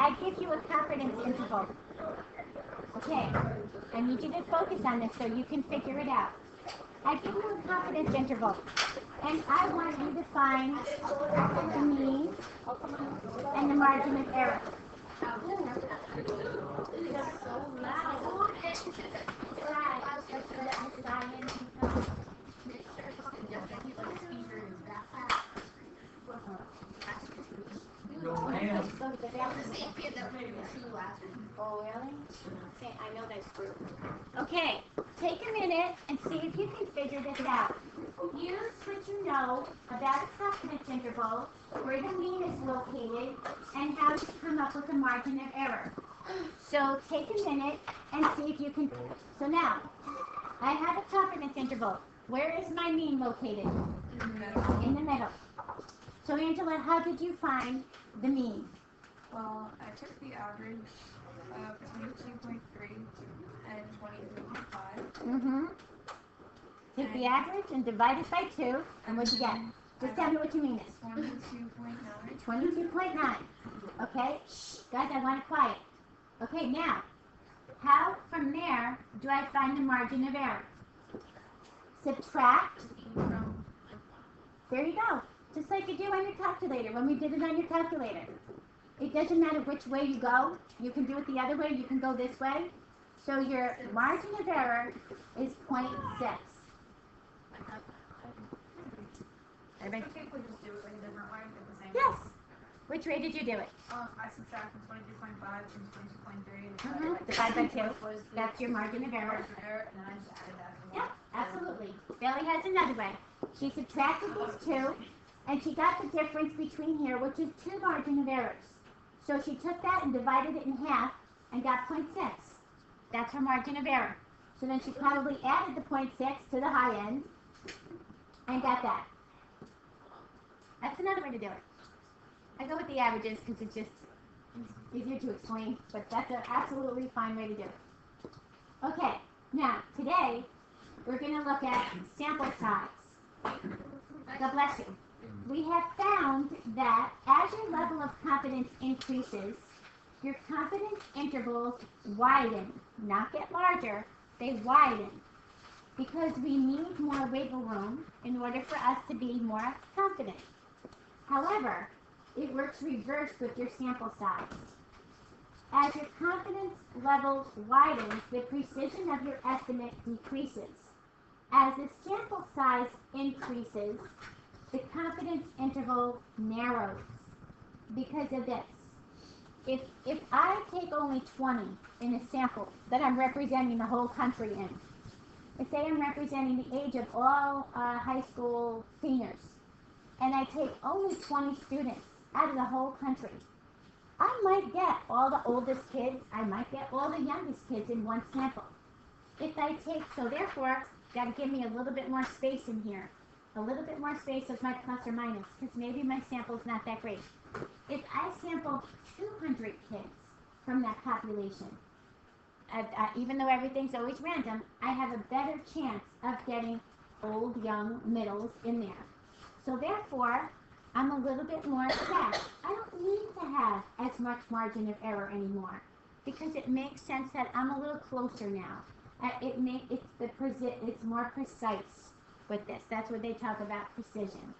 I give you a confidence interval. Okay, I need you to focus on this so you can figure it out. I give you a confidence interval, and I want you to find the mean and the margin of error. Oh, really? Okay, I know that's true. Okay, take a minute and see if you can figure this out. Use what you know about a confidence interval, where the mean is located, and how to come up with a margin of error. So take a minute and see if you can. So now, I have a confidence interval. Where is my mean located? In the middle. In the middle. So Angela, how did you find the mean? Well, I took the average of 22.3 and 23.5. Mm-hmm. Take the average and divide it by 2, and what'd you get? Just tell me what you mean is. 22.9. 22.9. Okay? Shh, guys, I want it quiet. Okay, now, how from there do I find the margin of error? Subtract. There you go. Just like you do on your calculator, when we did it on your calculator. It doesn't matter which way you go. You can do it the other way. You can go this way. So your margin of error is 0.6. Everybody? I think we just do it like a different way, at the same Yes. Which way did you do it? I subtracted 22.5 from 22.3. Divide by 2. That's your margin of error. And then I just added that. Yeah, absolutely. Bailey has another way. She subtracted these 2, and she got the difference between here, which is 2 margin of errors. So she took that and divided it in half and got 0.6. That's her margin of error. So then she probably added the 0.6 to the high end and got that. That's another way to do it. I go with the averages because it's just easier to explain, but that's an absolutely fine way to do it. Okay, now today we're going to look at sample size. God bless you. We have found that as your level of confidence increases, your confidence intervals widen, not get larger, they widen, because we need more wiggle room in order for us to be more confident. However, it works reverse with your sample size. As your confidence level widens, the precision of your estimate decreases. As the sample size increases, the confidence interval narrows because of this. If I take only 20 in a sample that I'm representing the whole country in, let's say I'm representing the age of all high school seniors, and I take only 20 students out of the whole country, I might get all the oldest kids, I might get all the youngest kids in one sample. So therefore, got to give me a little bit more space in here. A little bit more space as my plus or minus, because maybe my sample's not that great. If I sample 200 kids from that population, even though everything's always random, I have a better chance of getting old, young, middles in there. So therefore, I'm a little bit more exact. I don't need to have as much margin of error anymore, because it makes sense that I'm a little closer now. It's more precise with this. That's what they talk about, precision.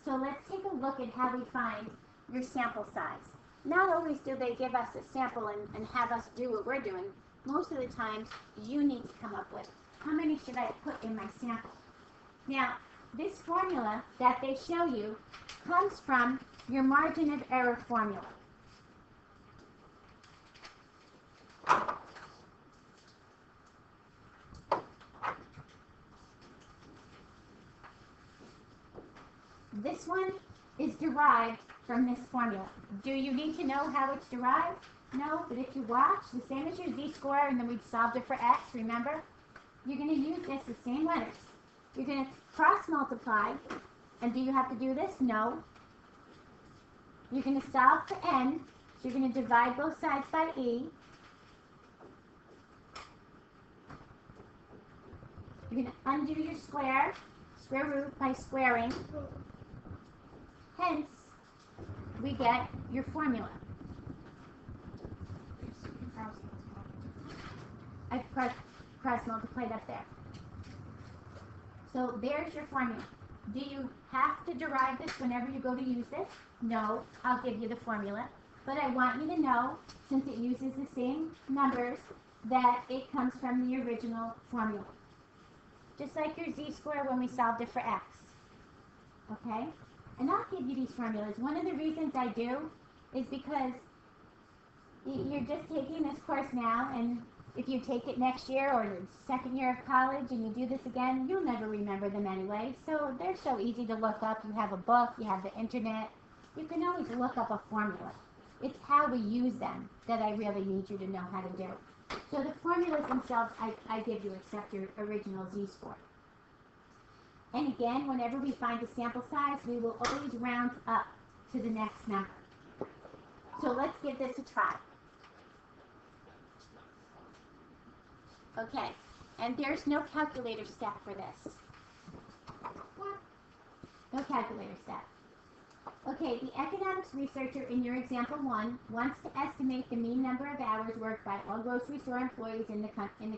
So let's take a look at how we find your sample size. Not always do they give us a sample and have us do what we're doing. Most of the times, you need to come up with, how many should I put in my sample? Now, this formula that they show you comes from your margin of error formula. This one is derived from this formula. Do you need to know how it's derived? No, but if you watch, the same as your z-score, and then we solved it for x, remember? You're going to use this, the same letters. You're going to cross-multiply, and do you have to do this? No. You're going to solve for n, so you're going to divide both sides by e. You're going to undo your square root by squaring. Hence, we get your formula. I cross multiplied up there. So there's your formula. Do you have to derive this whenever you go to use this? No, I'll give you the formula. But I want you to know, since it uses the same numbers, that it comes from the original formula. Just like your z-score when we solved it for x. Okay? And I'll give you these formulas. One of the reasons I do is because you're just taking this course now, and if you take it next year or the second year of college and you do this again, you'll never remember them anyway. So they're so easy to look up. You have a book, you have the internet. You can always look up a formula. It's how we use them that I really need you to know how to do. So the formulas themselves I give you except your original z-score. And again, whenever we find a sample size, we will always round up to the next number. So let's give this a try. Okay, and there's no calculator step for this. No calculator step. Okay, the economics researcher in your example 1 wants to estimate the mean number of hours worked by all grocery store employees in the county.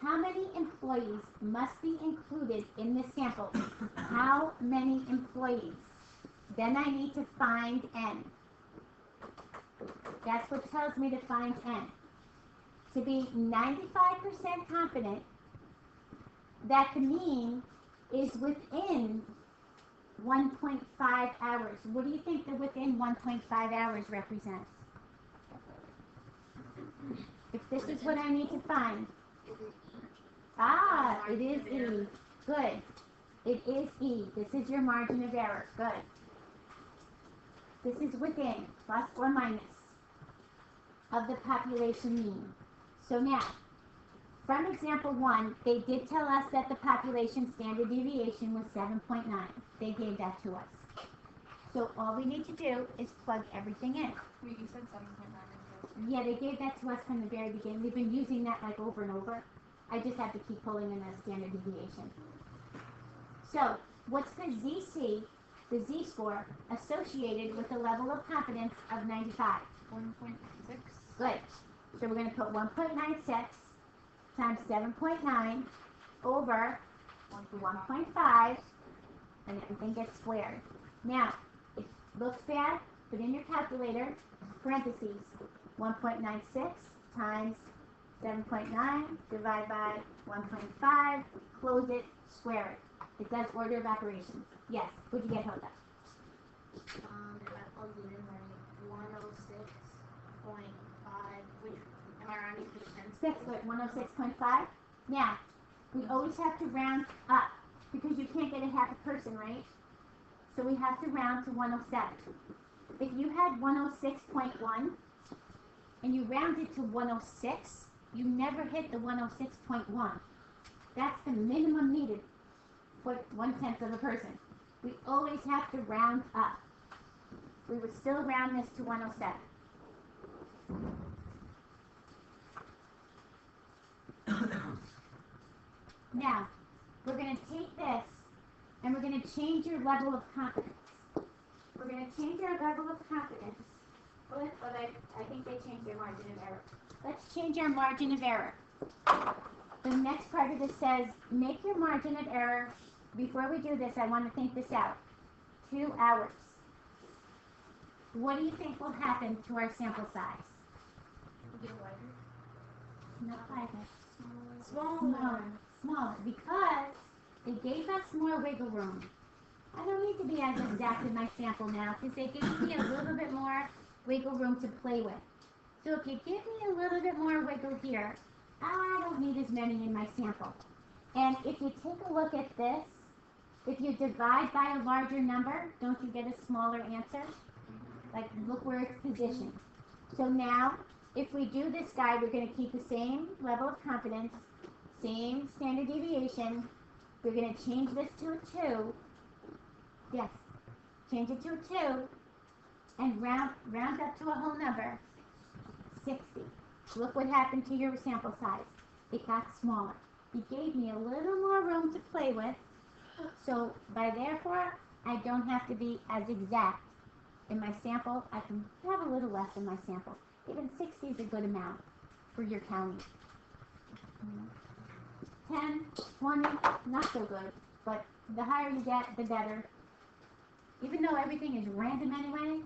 How many employees must be included in this sample? How many employees? Then I need to find n. That's what tells me to find n. To be 95% confident that the mean is within 1.5 hours. What do you think the within 1.5 hours represents? If this is what I need to find. Ah, it is E. Good. It is E. This is your margin of error. Good. This is within, plus or minus, of the population mean. So now, from example 1, they did tell us that the population standard deviation was 7.9. They gave that to us. So all we need to do is plug everything in. Wait, you said 7.9. Yeah, they gave that to us from the very beginning. We've been using that like over and over. I just have to keep pulling in the standard deviation. So, what's the ZC, the Z-score, associated with the level of confidence of 95? 1.6. Good. So we're going to put 1.96 times 7.9 over 1.5, and everything gets squared. Now, it looks bad, put in your calculator, parentheses, 1.96 times 7.9, divide by 1.5, close it, square it. It does order of operations. Yes, what'd you get, Hilda? If I plug it in, like 106.5, which, am I rounding to the 10? 6, wait, 106.5? Now, we always have to round up, because you can't get a half a person, right? So we have to round to 107. If you had 106.1, and you rounded to 106, you never hit the 106.1. That's the minimum needed for 1/10 of a person. We always have to round up. We would still round this to 107. Now, we're going to take this and we're going to change your level of confidence. We're going to change our level of confidence. But I think they changed their margin of error. Let's change our margin of error. The next part of this says, make your margin of error. Before we do this, I want to think this out. 2 hours. What do you think will happen to our sample size? Not wider. Smaller. Smaller. Because they gave us more wiggle room. I don't need to be as exact in my sample now because they give me a little bit more wiggle room to play with. So if you give me a little bit more wiggle here, I don't need as many in my sample. And if you take a look at this, if you divide by a larger number, don't you get a smaller answer? Like, look where it's positioned. So now, if we do this guy, we're going to keep the same level of confidence, same standard deviation. We're going to change this to a 2. Yes, change it to a 2, and round up to a whole number, 60. Look what happened to your sample size. It got smaller. It gave me a little more room to play with, so therefore, I don't have to be as exact in my sample. I can have a little less in my sample. Even 60 is a good amount for your county. 10, 20, not so good. But the higher you get, the better. Even though everything is random anyway,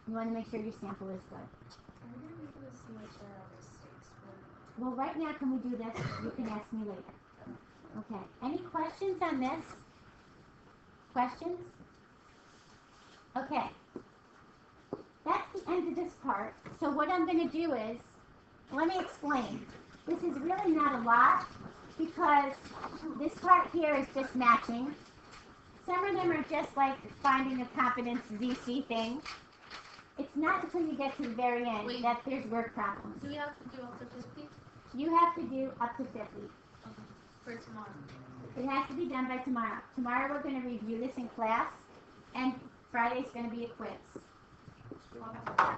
you want to make sure your sample is good. Are we gonna be able to see which there are other states for? Well, right now, can we do this? You can ask me later. Okay. Any questions on this? Questions? Okay. That's the end of this part. So what I'm going to do is, let me explain. This is really not a lot because this part here is just matching. Some of them are just like finding a confidence ZC thing. It's not until you get to the very end that there's word problems. Do we have to do up to 50 You have to do up to 50. for tomorrow? It has to be done by tomorrow. Tomorrow we're going to review this in class, and Friday's going to be a quiz. Okay.